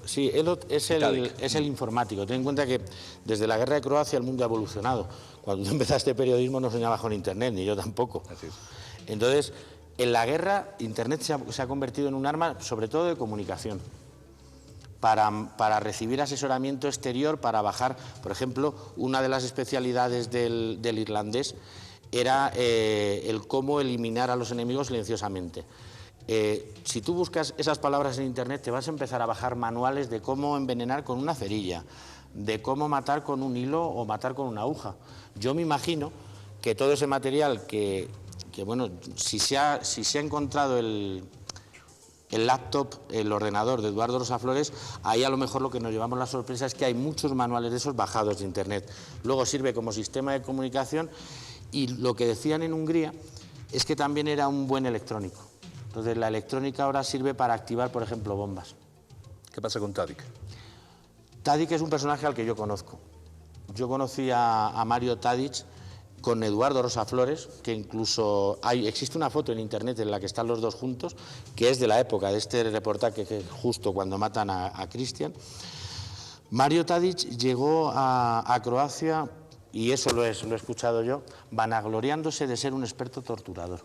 Sí, Elot es el informático. Ten en cuenta que desde la guerra de Croacia el mundo ha evolucionado. Cuando tú empezaste periodismo no soñabas con Internet, ni yo tampoco. Así es. Entonces, en la guerra, Internet se ha convertido en un arma, sobre todo de comunicación, para recibir asesoramiento exterior, para bajar. Por ejemplo, una de las especialidades del irlandés era el cómo eliminar a los enemigos silenciosamente. Si tú buscas esas palabras en Internet, te vas a empezar a bajar manuales de cómo envenenar con una cerilla, de cómo matar con un hilo o matar con una aguja. Yo me imagino que todo ese material bueno, si se ha encontrado el laptop, el ordenador de Eduardo Rosaflores, ahí a lo mejor lo que nos llevamos la sorpresa es que hay muchos manuales de esos bajados de Internet. Luego sirve como sistema de comunicación y lo que decían en Hungría es que también era un buen electrónico. Entonces la electrónica ahora sirve para activar, por ejemplo, bombas. ¿Qué pasa con Tadic? Tadic es un personaje al que yo conozco. Yo conocí a Mario Tadic con Eduardo Rosaflores, que incluso existe una foto en Internet en la que están los dos juntos, que es de la época de este reportaje, que es justo cuando matan a Cristian. Mario Tadic llegó a Croacia, y eso lo he escuchado yo, vanagloriándose de ser un experto torturador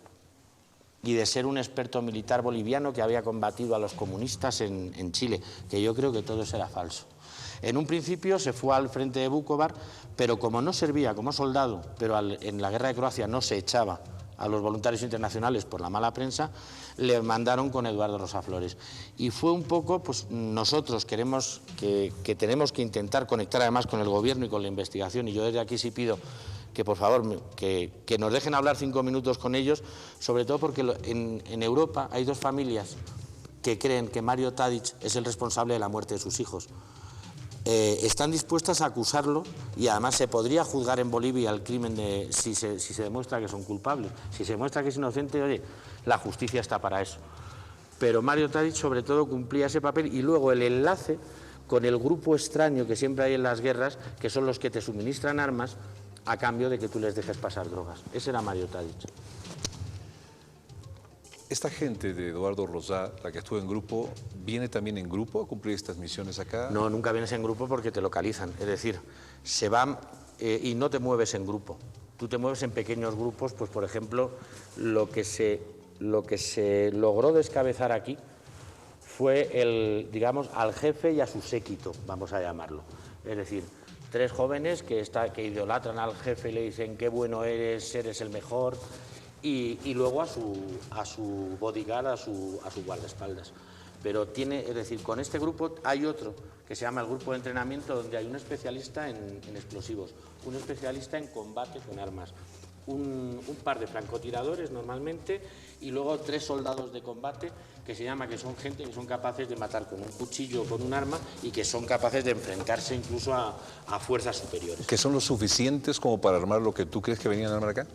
y de ser un experto militar boliviano que había combatido a los comunistas en Chile, que yo creo que todo eso era falso. En un principio se fue al frente de Vukovar, pero como no servía como soldado, pero en la guerra de Croacia no se echaba a los voluntarios internacionales por la mala prensa, le mandaron con Eduardo Rosaflores. Y fue un poco, pues nosotros tenemos que intentar conectar además con el gobierno y con la investigación, y yo desde aquí sí pido que por favor que nos dejen hablar 5 minutos con ellos, sobre todo porque en Europa hay dos familias que creen que Mario Tadic es el responsable de la muerte de sus hijos. Están dispuestas a acusarlo y además se podría juzgar en Bolivia el crimen si se demuestra que son culpables. Si se demuestra que es inocente, oye, la justicia está para eso. Pero Mario Tadic sobre todo cumplía ese papel, y luego el enlace con el grupo extraño que siempre hay en las guerras, que son los que te suministran armas a cambio de que tú les dejes pasar drogas. Ese era Mario Tadic. Esta gente de Eduardo Rosá, la que estuvo en grupo, ¿viene también en grupo a cumplir estas misiones acá? No, nunca vienes en grupo porque te localizan. Es decir, se van y no te mueves en grupo. Tú te mueves en pequeños grupos. Pues, por ejemplo, lo que se logró descabezar aquí fue digamos, al jefe y a su séquito, vamos a llamarlo. Es decir, 3 jóvenes que idolatran al jefe y le dicen qué bueno eres el mejor. Y luego a su bodyguard, a su guardaespaldas. Pero es decir, con este grupo hay otro que se llama el grupo de entrenamiento, donde hay un especialista en explosivos, un especialista en combate con armas, un par de francotiradores normalmente, y luego 3 soldados de combate que son gente que son capaces de matar con un cuchillo o con un arma, y que son capaces de enfrentarse incluso a fuerzas superiores. ¿Que son los suficientes como para armar lo que tú crees que venían a armar acá?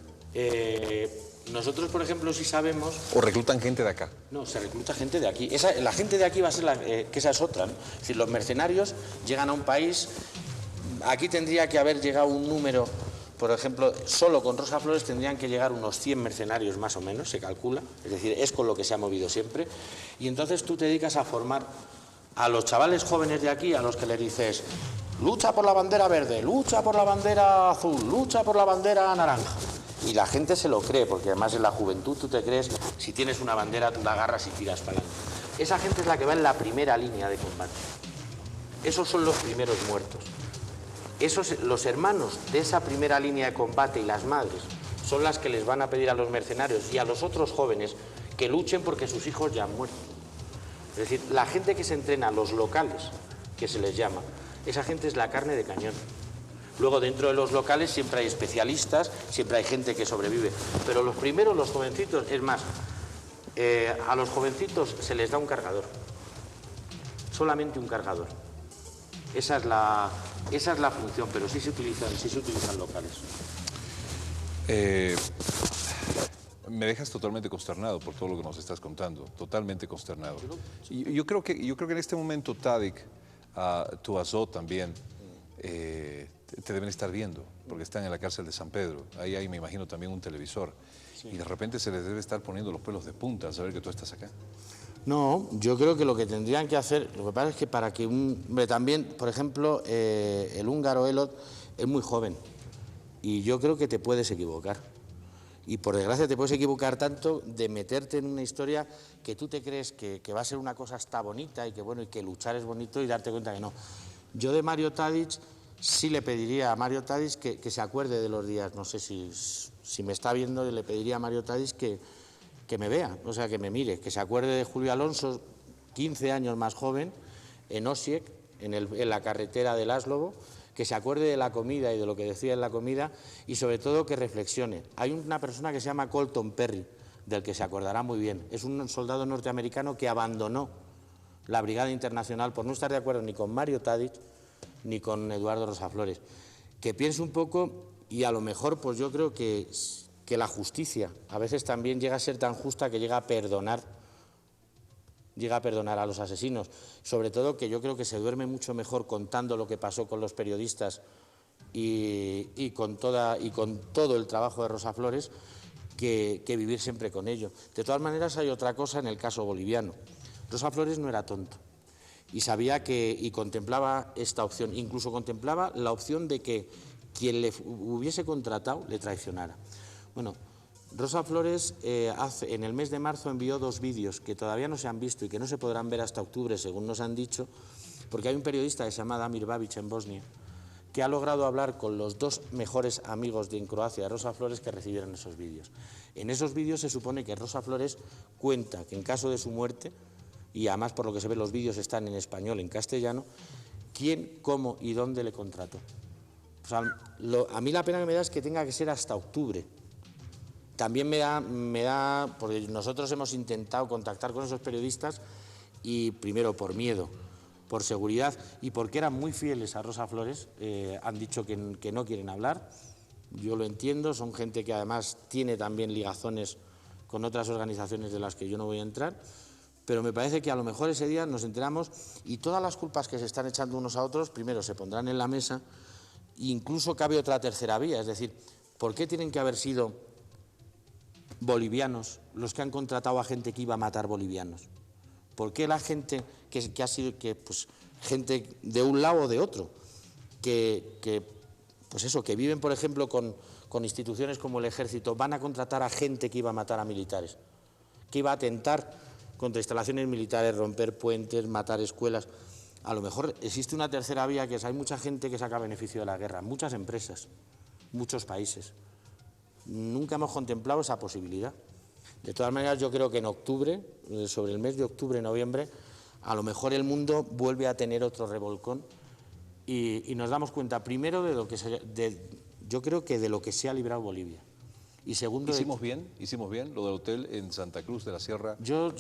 Nosotros, por ejemplo, sí sabemos... ¿O reclutan gente de acá? No, se recluta gente de aquí. La gente de aquí va a ser que esa es otra, ¿no? Es decir, los mercenarios llegan a un país. Aquí tendría que haber llegado un número, por ejemplo, solo con Rosaflores tendrían que llegar unos 100 mercenarios más o menos, se calcula. Es decir, es con lo que se ha movido siempre. Y entonces tú te dedicas a formar a los chavales jóvenes de aquí, a los que les dices: lucha por la bandera verde, lucha por la bandera azul, lucha por la bandera naranja. Y la gente se lo cree, porque además en la juventud tú te crees, si tienes una bandera tú la agarras y tiras para adelante. Esa gente es la que va en la primera línea de combate. Esos son los primeros muertos. Los hermanos de esa primera línea de combate y las madres son las que les van a pedir a los mercenarios y a los otros jóvenes que luchen porque sus hijos ya han muerto. Es decir, la gente que se entrena, los locales, que se les llama, esa gente es la carne de cañón. Luego, dentro de los locales siempre hay especialistas, siempre hay gente que sobrevive. Pero los primeros, los jovencitos, es más, a los jovencitos se les da un cargador. Solamente un cargador. Esa es la función, pero sí se utilizan locales. Me dejas totalmente consternado por todo lo que nos estás contando, totalmente consternado. Yo creo que en este momento Tadic, tu Azot también, te deben estar viendo, porque están en la cárcel de San Pedro. Ahí hay, me imagino, también un televisor. Sí. Y de repente se les debe estar poniendo los pelos de punta al saber que tú estás acá. No, yo creo que lo que tendrían que hacer, lo que pasa es que para que hombre, también, por ejemplo, el húngaro Elot es muy joven y yo creo que te puedes equivocar. Y por desgracia te puedes equivocar tanto de meterte en una historia que tú te crees que va a ser una cosa hasta bonita y que bueno, y que luchar es bonito y darte cuenta que no. Yo de Mario Tadic sí le pediría a Mario Tadic que se acuerde de los días, no sé si me está viendo, le pediría a Mario Tadic que me vea, o sea, que me mire, que se acuerde de Julio Alonso, 15 años más joven, en Osiek, en la carretera del Áslobo, que se acuerde de la comida y de lo que decía en la comida y sobre todo que reflexione. Hay una persona que se llama Colton Perry, del que se acordará muy bien. Es un soldado norteamericano que abandonó la Brigada Internacional por no estar de acuerdo ni con Mario Tadic ni con Eduardo Rosaflores. Que piense un poco y a lo mejor pues yo creo que la justicia a veces también llega a ser tan justa que llega a perdonar a los asesinos. Sobre todo que yo creo que se duerme mucho mejor contando lo que pasó con los periodistas y con todo el trabajo de Rosa Flores que vivir siempre con ello. De todas maneras hay otra cosa en el caso boliviano. Rosa Flores no era tonto y sabía y contemplaba esta opción, incluso contemplaba la opción de que quien le hubiese contratado le traicionara. Bueno, Rosa Flores en el mes de marzo envió 2 vídeos que todavía no se han visto y que no se podrán ver hasta octubre, según nos han dicho, porque hay un periodista que se llama Damir Babic en Bosnia que ha logrado hablar con los 2 mejores amigos en Croacia de Rosa Flores que recibieron esos vídeos. En esos vídeos se supone que Rosa Flores cuenta que en caso de su muerte, y además por lo que se ve los vídeos están en español, en castellano, quién, cómo y dónde le contrató. O sea, a mí la pena que me da es que tenga que ser hasta octubre. También me da, porque nosotros hemos intentado contactar con esos periodistas y primero por miedo, por seguridad y porque eran muy fieles a Rosa Flores, han dicho que no quieren hablar. Yo lo entiendo, son gente que además tiene también ligazones con otras organizaciones de las que yo no voy a entrar, pero me parece que a lo mejor ese día nos enteramos y todas las culpas que se están echando unos a otros, primero se pondrán en la mesa e incluso cabe otra tercera vía, es decir, ¿por qué tienen que haber sido bolivianos los que han contratado a gente que iba a matar bolivianos? ¿Por qué la gente que ha sido gente de un lado o de otro que viven por ejemplo con instituciones como el ejército van a contratar a gente que iba a matar a militares, que iba a atentar contra instalaciones militares, romper puentes, matar escuelas? A lo mejor existe una tercera vía, que es hay mucha gente que saca beneficio de la guerra, muchas empresas, muchos países. Nunca hemos contemplado esa posibilidad. De todas maneras, yo creo que en octubre, sobre el mes de octubre, noviembre, a lo mejor el mundo vuelve a tener otro revolcón y nos damos cuenta, primero, yo creo que de lo que se ha librado Bolivia. Y segundo, ¿Hicimos bien lo del hotel en Santa Cruz de la Sierra? Yo